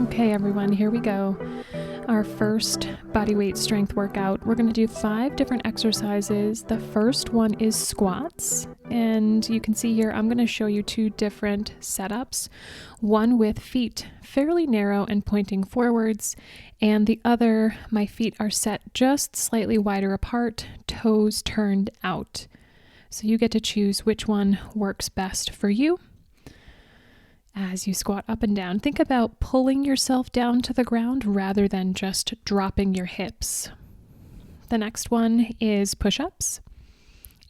Okay, everyone, here we go. Our first bodyweight strength workout. We're going to do 5 different exercises. The first one is squats, and you can see here I'm going to show you 2 different setups. One with feet fairly narrow and pointing forwards, and the other, my feet are set just slightly wider apart, toes turned out. So you get to choose which one works best for you. As you squat up and down, think about pulling yourself down to the ground rather than just dropping your hips. The next one is push-ups,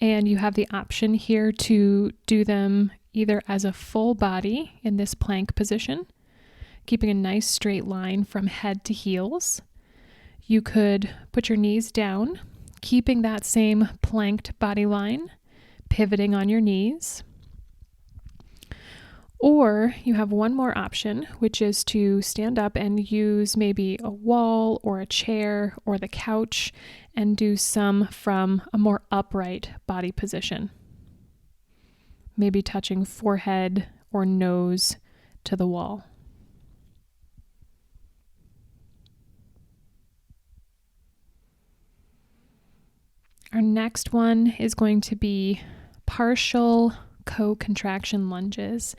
and you have the option here to do them either as a full body in this plank position, keeping a nice straight line from head to heels. You could put your knees down, keeping that same planked body line, pivoting on your knees. Or you have one more option, which is to stand up and use maybe a wall or a chair or the couch and do some from a more upright body position. Maybe touching forehead or nose to the wall. Our next one is going to be partial Co-Contraction lunges.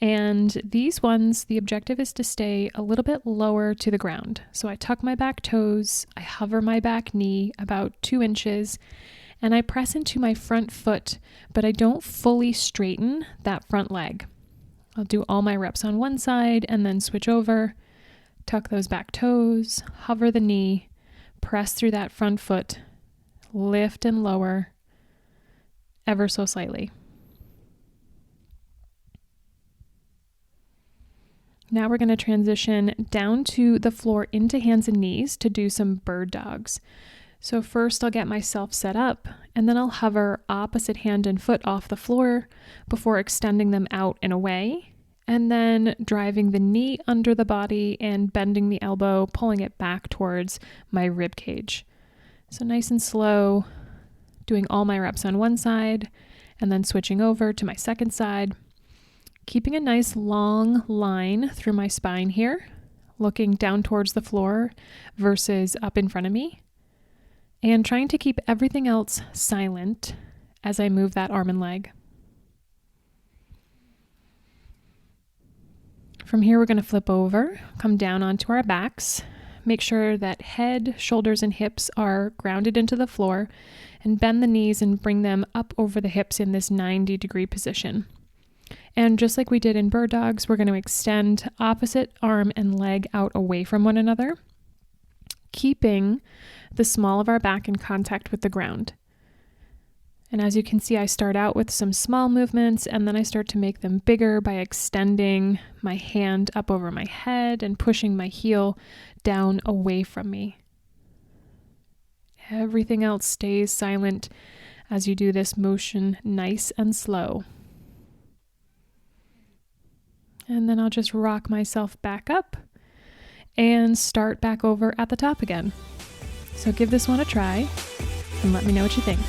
And these ones, the objective is to stay a little bit lower to the ground. So I tuck my back toes, I hover my back knee about 2 inches, and I press into my front foot, but I don't fully straighten that front leg. I'll do all my reps on one side and then switch over, tuck those back toes, hover the knee, press through that front foot, lift and lower ever so slightly. Now we're going to transition down to the floor into hands and knees to do some bird dogs. So first I'll get myself set up, and then I'll hover opposite hand and foot off the floor before extending them out and away, and then driving the knee under the body and bending the elbow, pulling it back towards my rib cage. So nice and slow, doing all my reps on one side, and then switching over to my second side. Keeping a nice long line through my spine here, looking down towards the floor versus up in front of me, and trying to keep everything else silent as I move that arm and leg. From here, we're going to flip over, come down onto our backs, make sure that head, shoulders, and hips are grounded into the floor, and bend the knees and bring them up over the hips in this 90-degree position. And just like we did in bird dogs, we're going to extend opposite arm and leg out away from one another, keeping the small of our back in contact with the ground. And as you can see, I start out with some small movements, and then I start to make them bigger by extending my hand up over my head and pushing my heel down away from me. Everything else stays silent as you do this motion nice and slow. And then I'll just rock myself back up and start back over at the top again. So give this one a try and let me know what you think.